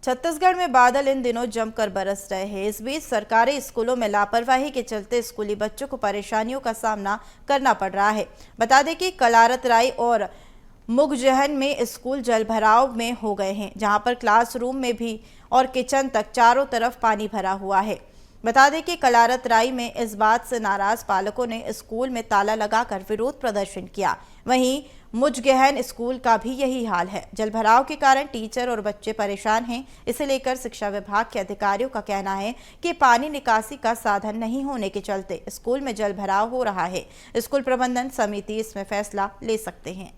छत्तीसगढ़ में बादल इन दिनों जमकर बरस रहे हैं। इस बीच सरकारी स्कूलों में लापरवाही के चलते स्कूली बच्चों को परेशानियों का सामना करना पड़ रहा है। बता दें कि कलारतराई और मुगजहन में स्कूल जलभराव में हो गए हैं, जहां पर क्लासरूम में भी और किचन तक चारों तरफ पानी भरा हुआ है। बता दें कि कलारतराई में इस बात से नाराज पालकों ने स्कूल में ताला लगाकर विरोध प्रदर्शन किया। वहीं मुजगहन स्कूल का भी यही हाल है। जलभराव के कारण टीचर और बच्चे परेशान हैं। इसे लेकर शिक्षा विभाग के अधिकारियों का कहना है कि पानी निकासी का साधन नहीं होने के चलते स्कूल में जलभराव हो रहा है। स्कूल प्रबंधन समिति इसमें फैसला ले सकते हैं।